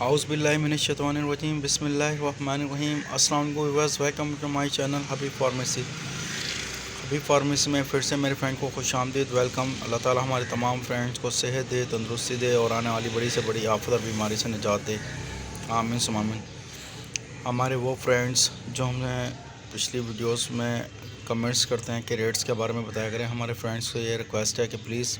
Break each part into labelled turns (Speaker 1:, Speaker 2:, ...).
Speaker 1: आउज़ बिल्लाहि मिनश्शैतानिर्रजीम बिस्मिल्लाहिर्रहमानिर्रहीम। अस्सलाम वालेकुम viewers, welcome to my channel Habib pharmacy में फिर से मेरे फ्रेंड को खुशामदीद वेलकम। अल्लाह ताला हमारे तमाम फ्रेंड्स को सेहत दे, तंदुरुस्ती दे और आने वाली बड़ी से बड़ी आफत और बीमारी से निजात दे, आमीन सुम आमीन। हमारे वो फ्रेंड्स जो हमें पिछली वीडियोस में कमेंट्स करते हैं कि रेट्स के बारे में बताया करें, हमारे फ्रेंड्स को ये रिक्वेस्ट है कि प्लीज़,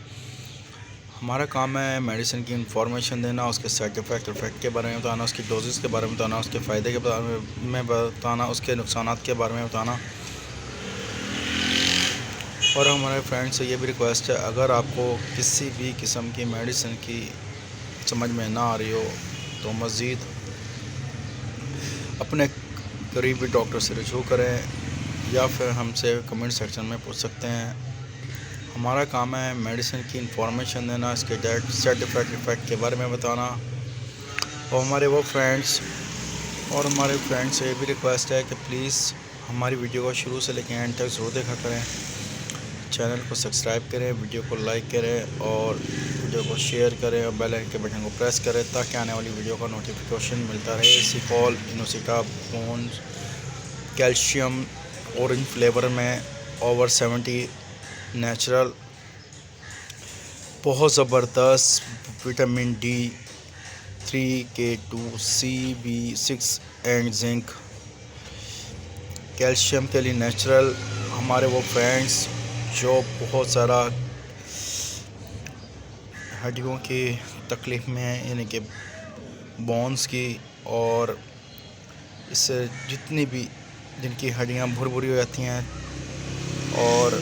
Speaker 1: हमारा काम है मेडिसिन की इंफॉर्मेशन देना, उसके साइड इफ़ेक्ट के बारे में बताना, उसकी डोजेस के बारे में बताना, उसके फ़ायदे के बारे में बताना, उसके नुकसानात के बारे में बताना। और हमारे फ्रेंड्स से ये भी रिक्वेस्ट है, अगर आपको किसी भी किस्म की मेडिसिन की समझ में ना आ रही हो तो मज़ीद अपने करीबी डॉक्टर से रजू करें या फिर हमसे कमेंट सेक्शन में पूछ सकते हैं। हमारा काम है मेडिसिन की इंफॉर्मेशन देना, इसके साइड इफ़ेक्ट के बारे में बताना। और हमारे फ्रेंड्स से ये भी रिक्वेस्ट है कि प्लीज़ हमारी वीडियो को शुरू से लेकर एंड तक ज़रूर देखा करें, चैनल को सब्सक्राइब करें, वीडियो को लाइक करें और वीडियो को शेयर करें और बेल आइकन के बटन को प्रेस करें ताकि आने वाली वीडियो का नोटिफिकेशन मिलता रहे। सिकॉल इनोसिटा बोन्स कैल्शियम ऑरेंज फ्लेवर में ओवर 70 नेचुरल, बहुत ज़बरदस्त vitamin D3, K2, CB6 and zinc, calcium के लिए नेचुरल। हमारे वो फ्रेंड्स जो बहुत ज़्यादा हड्डियों की तकलीफ़ में हैं, यानी कि बोन्स की, और इससे जितनी भी जिनकी हड्डियाँ भुरभुरी हो जाती हैं और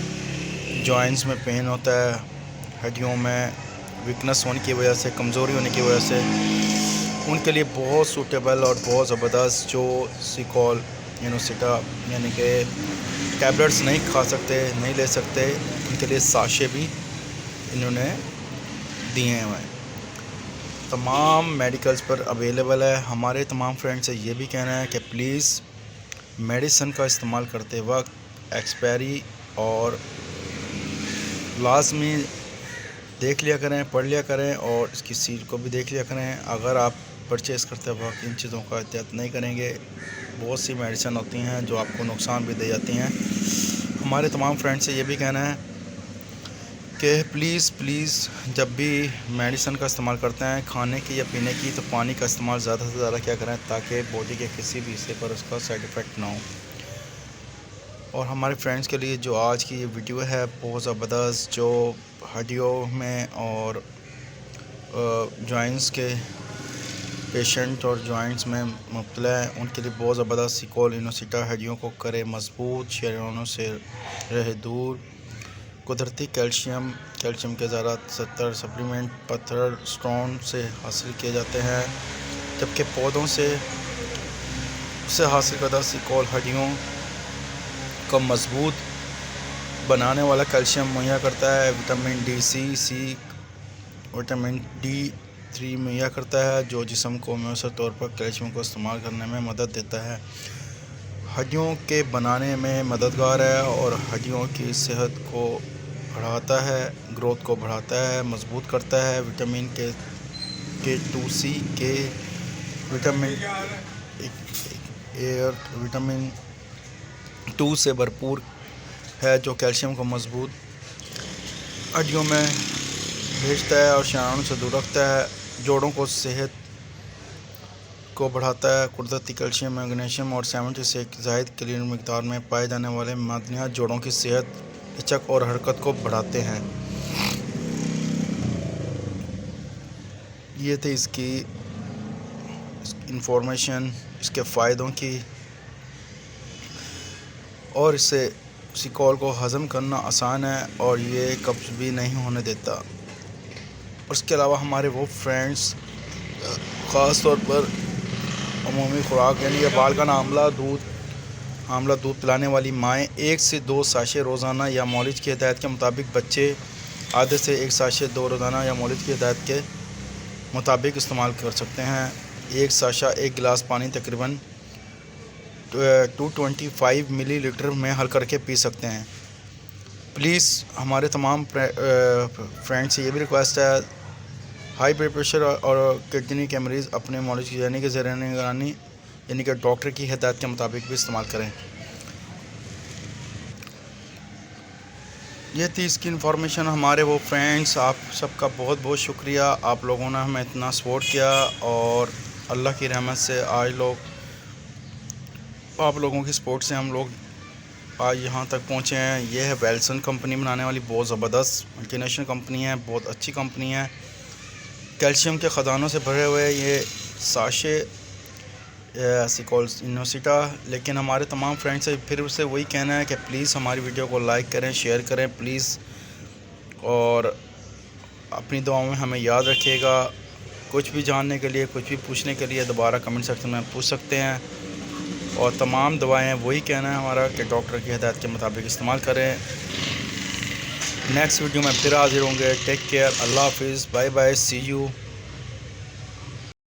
Speaker 1: जॉइंट्स में पेन होता है, हड्डियों में वीकनेस होने की वजह से, कमज़ोरी होने की वजह से, उनके लिए बहुत सूटेबल और बहुत ज़बरदस्त जो सिकॉल इनोसिटा, यानी कि टैबलेट्स नहीं खा सकते, नहीं ले सकते, उनके लिए साशे भी इन्होंने दिए हैं। तमाम मेडिकल्स पर अवेलेबल है। हमारे तमाम फ्रेंड्स से ये भी कहना है कि प्लीज़ मेडिसिन का इस्तेमाल करते वक्त एक्सपायरी और लाजमी देख लिया करें, पढ़ लिया करें और इसकी सील को भी देख लिया करें। अगर आप परचेज़ करते वक्त इन चीज़ों का एहतियात नहीं करेंगे, बहुत सी मेडिसिन होती हैं जो आपको नुकसान भी दे जाती हैं। हमारे तमाम फ्रेंड्स से ये भी कहना है कि प्लीज़ जब भी मेडिसिन का इस्तेमाल करते हैं, खाने की या पीने की, तो पानी का इस्तेमाल ज़्यादा से ज़्यादा क्या करें ताकि बॉडी के किसी भी हिस्से पर उसका साइड इफ़ेक्ट ना हो। और हमारे फ्रेंड्स के लिए जो आज की ये वीडियो है बहुत ज़बरदस्त, जो हड्डियों में और जॉइंट्स के पेशेंट और जॉइंट्स में मुब्तला है, उनके लिए बहुत ज़बरदस्त सिकॉल इनोसिटा हड्डियों को करे मज़बूत, शरीरों से रहे दूर। कुदरती कैल्शियम के ज़रा 70 सप्लीमेंट पत्थर स्टोन से हासिल किए जाते हैं, जबकि पौधों से हासिल करदा सिकॉल हड्डियों को मज़बूत बनाने वाला कैल्शियम मुहैया करता है। विटामिन विटामिन D3 मुहैया करता है जो जिस्म को मौसर तौर पर कैल्शियम को इस्तेमाल करने में मदद देता है, हड्डियों के बनाने में मददगार है और हड्डियों की सेहत को बढ़ाता है, ग्रोथ को बढ़ाता है, मजबूत करता है। विटामिन K2C के विटामिन 2 से भरपूर है जो कैल्शियम को मजबूत हड्डियों में भेजता है और शरानों से दूर रखता है, जोड़ों को सेहत को बढ़ाता है। कुदरती कैल्शियम, मैग्नीशियम और 70 से ज़ायद कैलोरी मिकदार में पाए जाने वाले मादनियात जोड़ों की सेहत, लचक और हरकत को बढ़ाते हैं। ये थी इसकी इंफॉर्मेशन, इसके फ़ायदों की, और इससे सिकॉल को हज़म करना आसान है और ये कब्ज़ भी नहीं होने देता। उसके अलावा हमारे वो फ्रेंड्स ख़ास तौर पर अमूमी खुराक यानी कि बालगन आमला दूध पिलाने वाली माएँ 1 से 2 साशे रोज़ाना या मौलिद की हिदायत के मुताबिक, बच्चे आधे से 1 साशे 2 रोज़ाना या मौलिद की हिदायत के मुताबिक इस्तेमाल कर सकते हैं। 1 साशा 1 गिलास पानी तकरीबन 225 मिलीलीटर में हल करके पी सकते हैं। प्लीज़ हमारे तमाम फ्रेंड्स से ये भी रिक्वेस्ट है, ہائی بلڈ پریشر اور کڈنی کے مریض اپنے معالج کی جانے کے زیر نگرانی یعنی کہ ڈاکٹر کی ہدایت کے مطابق بھی استعمال کریں۔ یہ تھی اس کی انفارمیشن۔ ہمارے وہ فرینڈس، آپ سب کا بہت بہت شکریہ، آپ لوگوں نے ہمیں اتنا سپورٹ کیا، اور اللہ کی رحمت سے آج آپ لوگوں کی سپورٹ سے ہم لوگ آج یہاں تک پہنچے ہیں۔ یہ ہے ویلسن کمپنی بنانے والی بہت زبردست ملٹی نیشنل کمپنی ہے، بہت اچھی کمپنی ہے، کیلشیم کے خزانوں سے بھرے ہوئے یہ ساشے انوسیٹا۔ لیکن ہمارے تمام فرینڈس سے پھر اسے وہی کہنا ہے کہ پلیز ہماری ویڈیو کو لائک کریں، شیئر کریں پلیز، اور اپنی دعاؤں میں ہمیں یاد رکھیے گا۔ کچھ بھی جاننے کے لیے، کچھ بھی پوچھنے کے لیے دوبارہ کمنٹ سیکشن میں پوچھ سکتے ہیں، اور تمام دوائیں وہی کہنا ہے ہمارا کہ ڈاکٹر کی ہدایت کے مطابق استعمال کریں۔ نیکسٹ ویڈیو میں پھر حاضر ہوں گے۔ ٹیک کیئر، اللہ حافظ، بائے بائے، سی یو۔